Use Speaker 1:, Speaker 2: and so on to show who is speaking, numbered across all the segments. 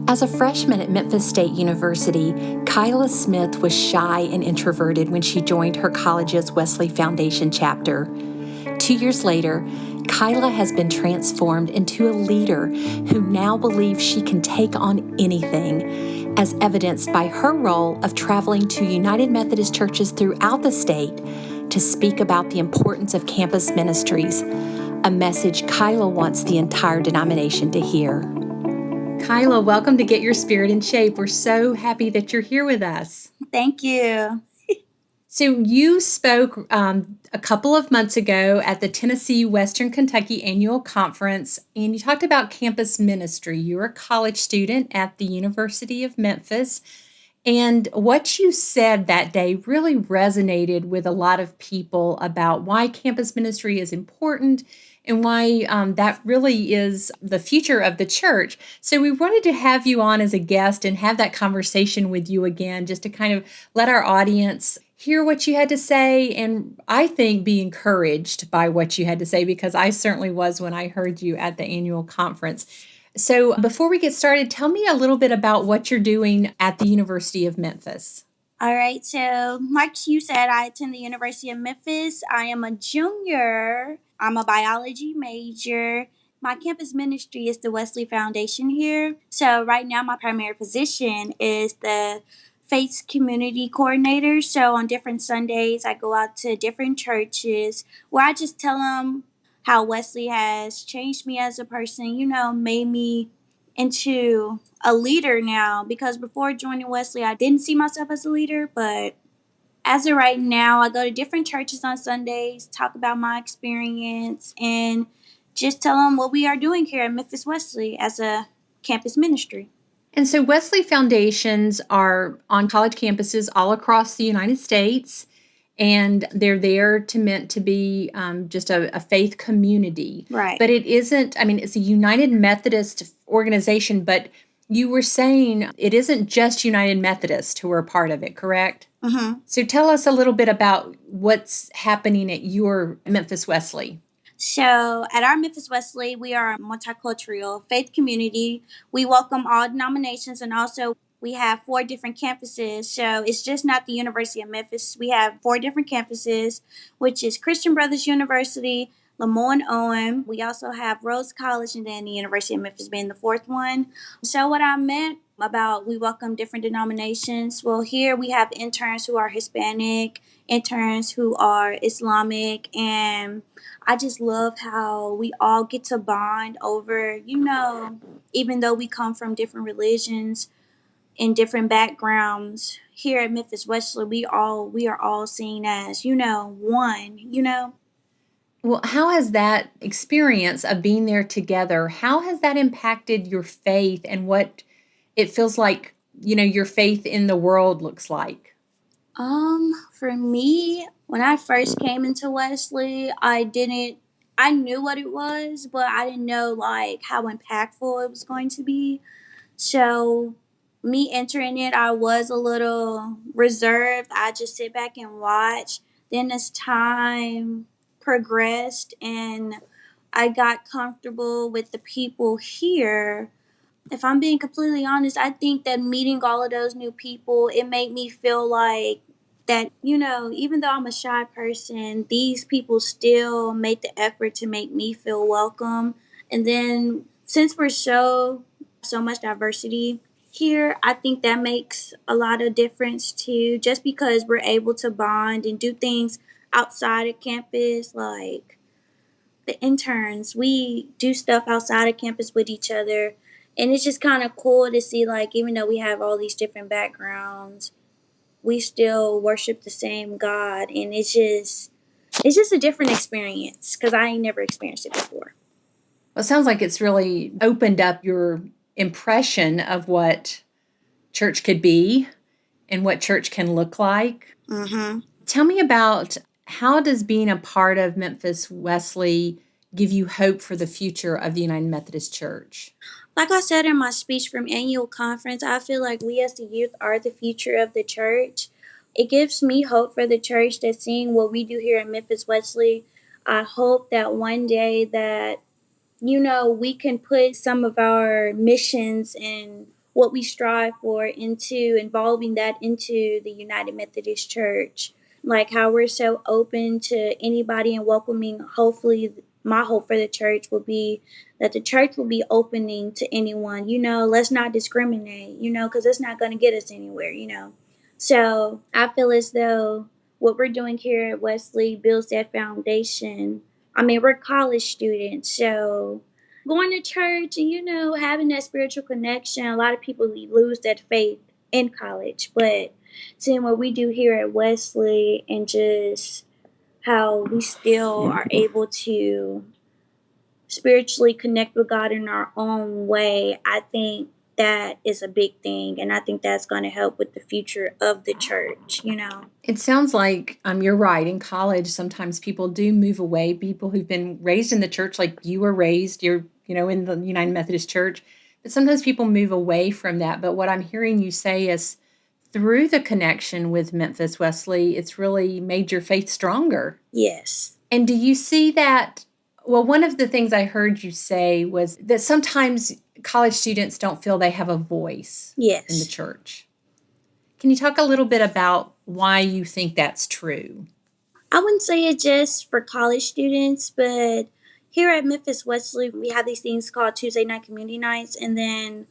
Speaker 1: As a freshman at Memphis State University, Kyla Smith was shy and introverted when she joined her college's Wesley Foundation chapter. 2 years later, Kyla has been transformed into a leader who now believes she can take on anything, as evidenced by her role of traveling to United Methodist churches throughout the state to speak about the importance of campus ministries, a message Kyla wants the entire denomination to hear. Kyla, welcome to Get Your Spirit in Shape. We're so happy that you're here with us.
Speaker 2: Thank you.
Speaker 1: So you spoke a couple of months ago at the Tennessee Western Kentucky Annual Conference, and you talked about campus ministry. You're a college student at the University of Memphis, and what you said that day really resonated with a lot of people about why campus ministry is important and why that really is the future of the church. So we wanted to have you on as a guest and have that conversation with you again, just to kind of let our audience hear what you had to say, and I think be encouraged by what you had to say, because I certainly was when I heard you at the annual conference. So before we get started, tell me a little bit about what you're doing at the University of Memphis.
Speaker 2: All right, so like you said, I attend the University of Memphis. I am a junior. I'm a biology major. My campus ministry is the Wesley Foundation here. So right now my primary position is the Faith Community Coordinator. So on different Sundays, I go out to different churches where I just tell them how Wesley has changed me as a person, made me into a leader now, because before joining Wesley, I didn't see myself as a leader, but as of right now, I go to different churches on Sundays, talk about my experience, and just tell them what we are doing here at Memphis Wesley as a campus ministry.
Speaker 1: And so Wesley Foundations are on college campuses all across the United States, and they're there meant to be just a faith community.
Speaker 2: Right.
Speaker 1: But it isn't, it's a United Methodist organization, but you were saying it isn't just United Methodist who are a part of it, correct?
Speaker 2: Mm-hmm.
Speaker 1: So tell us a little bit about what's happening at your Memphis Wesley.
Speaker 2: So at our Memphis Wesley, we are a multicultural faith community. We welcome all denominations, and also we have 4 different campuses. So it's just not the University of Memphis. We have 4 different campuses, which is Christian Brothers University, Lemoyne Owen. We also have Rhodes College, and then the University of Memphis being the 4th one. So what I meant about we welcome different denominations, well, here we have interns who are Hispanic, interns who are Islamic, and I just love how we all get to bond over, even though we come from different religions and different backgrounds, here at Memphis Wesley, we are all seen as, one.
Speaker 1: Well, how has that experience of being there together, how has that impacted your faith and what it feels like, your faith in the world looks like?
Speaker 2: For me, when I first came into Wesley, I knew what it was, but I didn't know like how impactful it was going to be. So me entering it, I was a little reserved. I just sit back and watch. Then as time progressed and I got comfortable with the people here, if I'm being completely honest, I think that meeting all of those new people, it made me feel like that, even though I'm a shy person, these people still make the effort to make me feel welcome. And then since we're so much diversity here, I think that makes a lot of difference too, just because we're able to bond and do things outside of campus, like the interns, we do stuff outside of campus with each other. And it's just kind of cool to see, like, even though we have all these different backgrounds, we still worship the same God. And it's just a different experience because I ain't never experienced it before.
Speaker 1: Well, it sounds like it's really opened up your impression of what church could be and what church can look like.
Speaker 2: Mm-hmm.
Speaker 1: Tell me about, how does being a part of Memphis Wesley give you hope for the future of the United Methodist Church?
Speaker 2: Like I said in my speech from annual conference, I feel like we as the youth are the future of the church. It gives me hope for the church that seeing what we do here at Memphis Wesley, I hope that one day that, we can put some of our missions and what we strive for into involving that into the United Methodist Church. Like how we're so open to anybody and welcoming. Hopefully, my hope for the church will be that the church will be opening to anyone. Let's not discriminate, because it's not going to get us anywhere. So I feel as though what we're doing here at Wesley builds that foundation. I mean, we're college students, so going to church and having that spiritual connection, a lot of people lose that faith in college, but seeing what we do here at Wesley and just how we still are able to spiritually connect with God in our own way, I think that is a big thing, and I think that's going to help with the future of the church.
Speaker 1: It sounds like you're right. In college, sometimes people do move away. People who've been raised in the church, like you were raised, you're in the United Methodist Church. But sometimes people move away from that. But what I'm hearing you say is through the connection with Memphis Wesley, it's really made your faith stronger.
Speaker 2: Yes.
Speaker 1: And do you see that? Well, one of the things I heard you say was that sometimes college students don't feel they have a voice
Speaker 2: Yes.
Speaker 1: in the church. Can you talk a little bit about why you think that's true?
Speaker 2: I wouldn't say it just for college students, but here at Memphis Wesley, we have these things called Tuesday night community nights. And then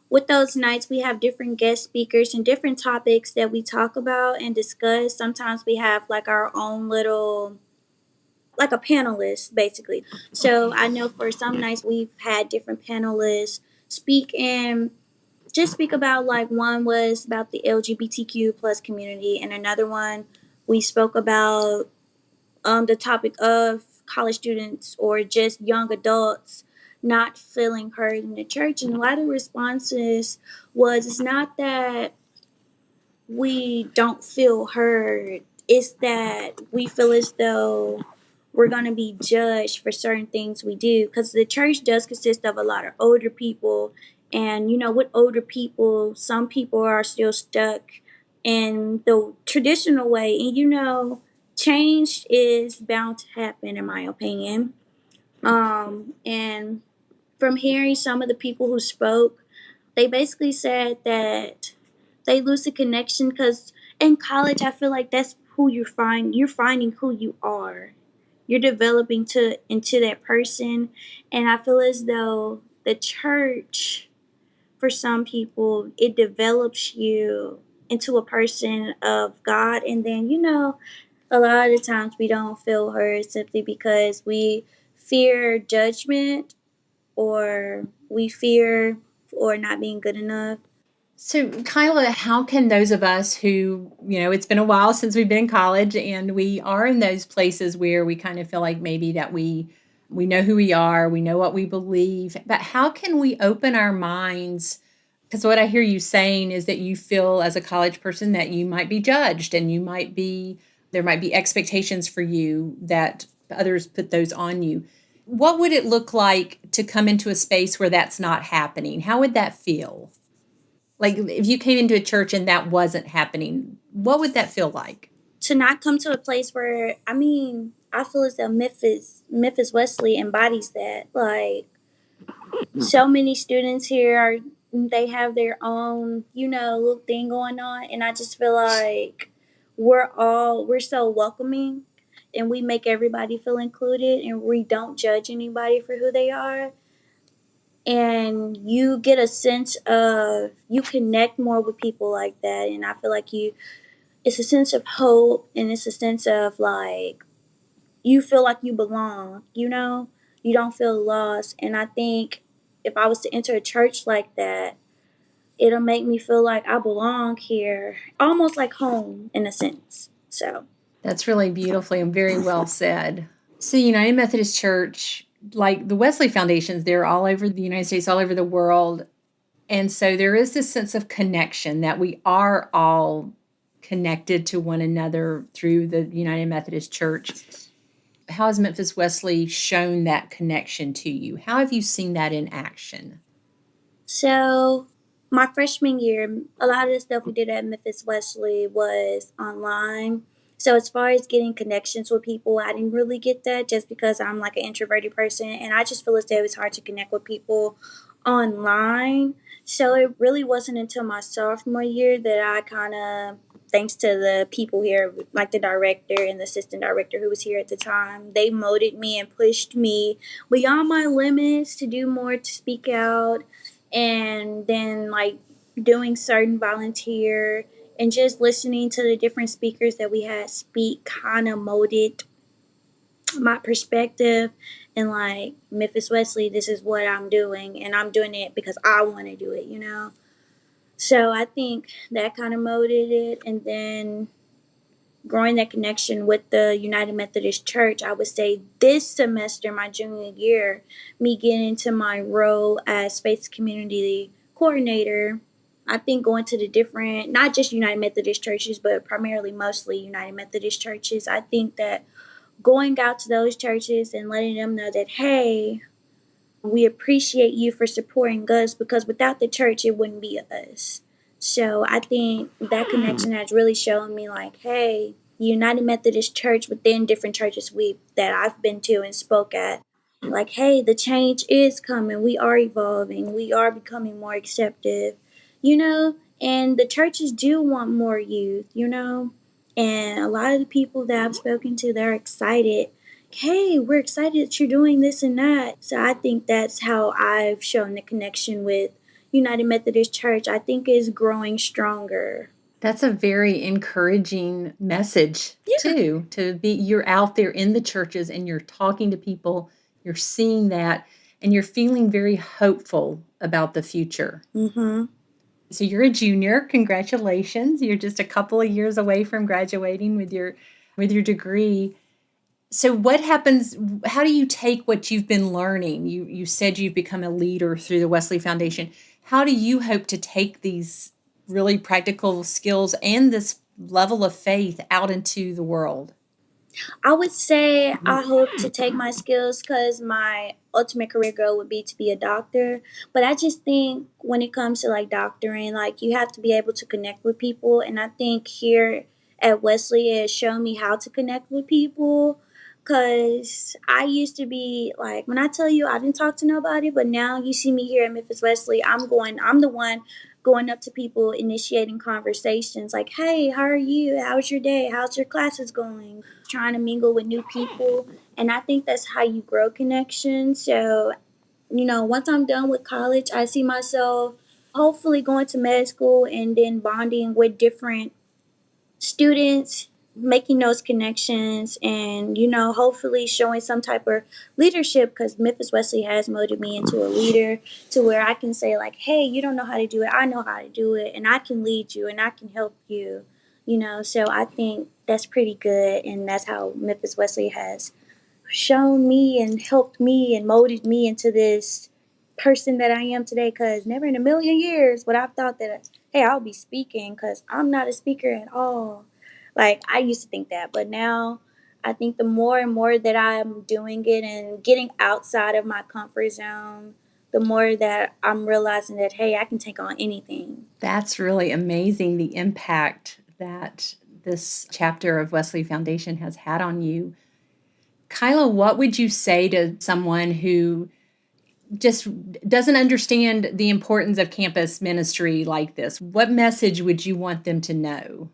Speaker 2: with those nights, we have different guest speakers and different topics that we talk about and discuss. Sometimes we have like our own little, like a panelist, basically. So I know for some nights we've had different panelists speak and just speak about, like, one was about the LGBTQ plus community, and another one we spoke about the topic of college students or just young adults not feeling heard in the church. And a lot of responses was, it's not that we don't feel heard, it's that we feel as though we're going to be judged for certain things we do, because the church does consist of a lot of older people. And with older people, some people are still stuck in the traditional way, and change is bound to happen, in my opinion. And from hearing some of the people who spoke, they basically said that they lose the connection because in college, I feel like that's who you're finding who you are. You're developing to into that person, and I feel as though the church, for some people, it develops you into a person of God. And then a lot of times we don't feel heard simply because we fear judgment, or we fear or not being good enough.
Speaker 1: So, Kyla, how can those of us who, it's been a while since we've been in college and we are in those places where we kind of feel like maybe that we know who we are, we know what we believe, but how can we open our minds? Because what I hear you saying is that you feel as a college person that you might be judged and there might be expectations for you that others put those on you. What would it look like to come into a space where that's not happening? How would that feel? Like if you came into a church and that wasn't happening, what would that feel like?
Speaker 2: To not come to a place where, I mean, I feel as though Memphis Wesley embodies that. Like, so many students here are, they have their own little thing going on, and I just feel like we're so welcoming, and we make everybody feel included, and we don't judge anybody for who they are. And you get a sense of, you connect more with people like that, and I feel like it's a sense of hope, and it's a sense of, like, you feel like you belong, you don't feel lost. And I think if I was to enter a church like that, it'll make me feel like I belong here, almost like home in a sense. So
Speaker 1: That's really beautifully and very well said. So, United Methodist Church, like the Wesley Foundations, they're all over the United States, all over the world. And so there is this sense of connection that we are all connected to one another through the United Methodist Church. How has Memphis Wesley shown that connection to you? How have you seen that in action?
Speaker 2: So, my freshman year, a lot of the stuff we did at Memphis Wesley was online. So, as far as getting connections with people, I didn't really get that just because I'm like an introverted person, and I just feel as though it's hard to connect with people online. So it really wasn't until my sophomore year that I kind of, thanks to the people here, like the director and the assistant director who was here at the time, they molded me and pushed me beyond my limits to do more, to speak out, and then like doing certain volunteer and just listening to the different speakers that we had speak kind of molded my perspective and like Memphis Wesley, this is what I'm doing and I'm doing it because I want to do it. So I think that kind of molded it, and then growing that connection with the United Methodist Church, I would say this semester, my junior year, me getting into my role as faith community coordinator. I think going to the different, not just United Methodist churches, but primarily mostly United Methodist churches, I think that going out to those churches and letting them know that, hey, we appreciate you for supporting us, because without the church, it wouldn't be us. So I think that connection has really shown me, like, hey, United Methodist Church within different churches that I've been to and spoke at, like, hey, the change is coming. We are evolving. We are becoming more acceptive, and the churches do want more youth. And a lot of the people that I've spoken to, they're excited. Hey, we're excited that you're doing this and that. So I think that's how I've shown the connection with United Methodist Church. I think is growing stronger.
Speaker 1: That's a very encouraging message
Speaker 2: Yeah.
Speaker 1: too, to be you're out there in the churches and you're talking to people, you're seeing that, and you're feeling very hopeful about the future.
Speaker 2: Mm-hmm.
Speaker 1: So you're a junior. Congratulations. You're just a couple of years away from graduating with your degree. So what happens, how do you take what you've been learning? You said you've become a leader through the Wesley Foundation. How do you hope to take these really practical skills and this level of faith out into the world?
Speaker 2: I would say I hope to take my skills, because my ultimate career goal would be to be a doctor. But I just think when it comes to like doctoring, like you have to be able to connect with people. And I think here at Wesley, it has shown me how to connect with people. Because I used to be like, when I tell you I didn't talk to nobody, but now you see me here at Memphis Wesley, I'm the one going up to people, initiating conversations like, hey, how are you? How's your day? How's your classes going? Trying to mingle with new people. And I think that's how you grow connections. So, once I'm done with college, I see myself hopefully going to med school and then bonding with different students, making those connections, and hopefully showing some type of leadership, because Memphis Wesley has molded me into a leader, to where I can say like, hey, you don't know how to do it, I know how to do it, and I can lead you and I can help you. So I think that's pretty good, and that's how Memphis Wesley has shown me and helped me and molded me into this person that I am today. Because never in a million years would I've thought that, hey, I'll be speaking, because I'm not a speaker at all. Like, I used to think that, but now I think the more and more that I'm doing it and getting outside of my comfort zone, the more that I'm realizing that, hey, I can take on anything.
Speaker 1: That's really amazing, the impact that this chapter of Wesley Foundation has had on you. Kyla, what would you say to someone who just doesn't understand the importance of campus ministry like this? What message would you want them to know?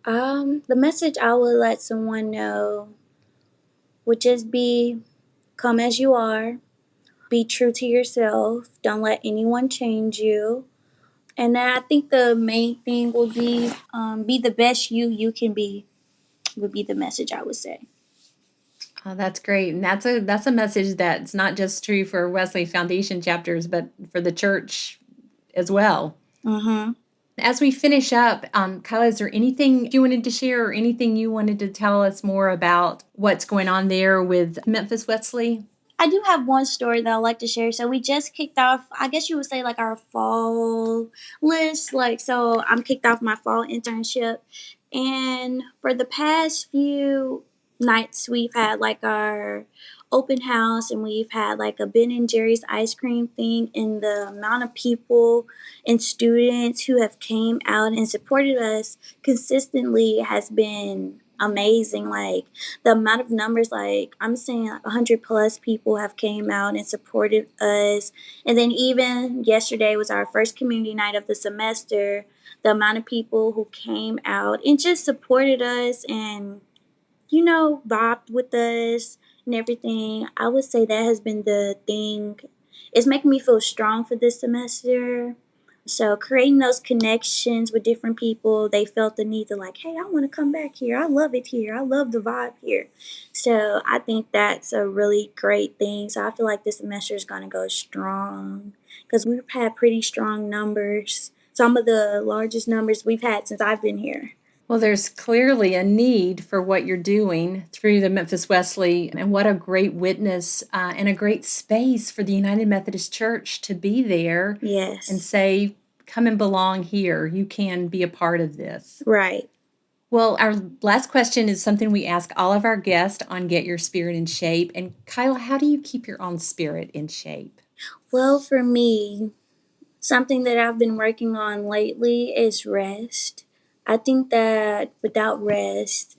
Speaker 2: The message I would let someone know would just be, come as you are, be true to yourself, don't let anyone change you. And then I think the main thing would be the best you can be, would be the message I would say.
Speaker 1: Oh, that's great. And that's a message that's not just true for Wesley Foundation chapters, but for the church as well.
Speaker 2: Mm-hmm.
Speaker 1: As we finish up, Kyla, is there anything you wanted to share or anything you wanted to tell us more about what's going on there with Memphis Wesley?
Speaker 2: I do have one story that I'd like to share. So we just kicked off, I guess you would say, like our fall list. Like, so I'm kicked off my fall internship. And for the past few nights, we've had like our open house, and we've had like a Ben and Jerry's ice cream thing. And the amount of people and students who have came out and supported us consistently has been amazing. Like the amount of numbers, like I'm saying, like 100+ people have came out and supported us. And then even yesterday was our first community night of the semester. The amount of people who came out and just supported us and vibed with us and everything. I would say that has been the thing. It's making me feel strong for this semester. So creating those connections with different people, they felt the need to like, hey, I want to come back here. I love it here. I love the vibe here. So I think that's a really great thing. So I feel like this semester is going to go strong because we've had pretty strong numbers. Some of the largest numbers we've had since I've been here.
Speaker 1: Well, there's clearly a need for what you're doing through the Memphis Wesley, and what a great witness and a great space for the United Methodist Church to be there and
Speaker 2: Yes.
Speaker 1: say, come and belong here. You can be a part of this.
Speaker 2: Right.
Speaker 1: Well, our last question is something we ask all of our guests on Get Your Spirit in Shape. And Kyla, how do you keep your own spirit in shape?
Speaker 2: Well, for me, something that I've been working on lately is rest. I think that without rest,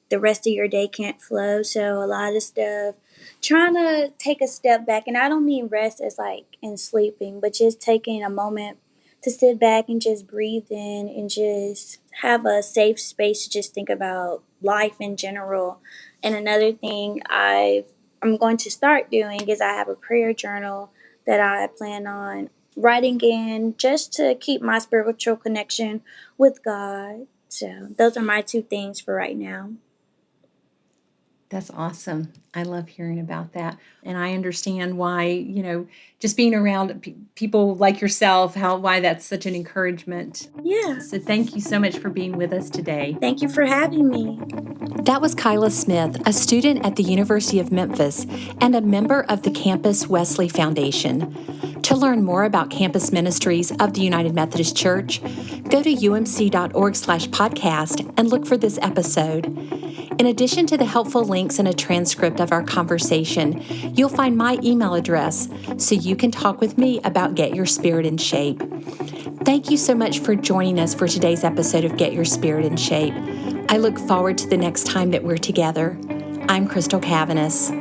Speaker 2: the rest of your day can't flow. So a lot of stuff, trying to take a step back, and I don't mean rest as like in sleeping, but just taking a moment to sit back and just breathe in and just have a safe space to just think about life in general. And another thing I'm going to start doing is I have a prayer journal that I plan on writing in just to keep my spiritual connection with God. So those are my two things for right now.
Speaker 1: That's awesome. I love hearing about that. And I understand why, just being around people like yourself, why that's such an encouragement.
Speaker 2: Yeah.
Speaker 1: So thank you so much for being with us today.
Speaker 2: Thank you for having me.
Speaker 1: That was Kyla Smith, a student at the University of Memphis and a member of the Campus Wesley Foundation. To learn more about campus ministries of the United Methodist Church, go to umc.org/podcast and look for this episode. In addition to the helpful links and a transcript of our conversation, you'll find my email address so you can talk with me about Get Your Spirit in Shape. Thank you so much for joining us for today's episode of Get Your Spirit in Shape. I look forward to the next time that we're together. I'm Crystal Cavanis.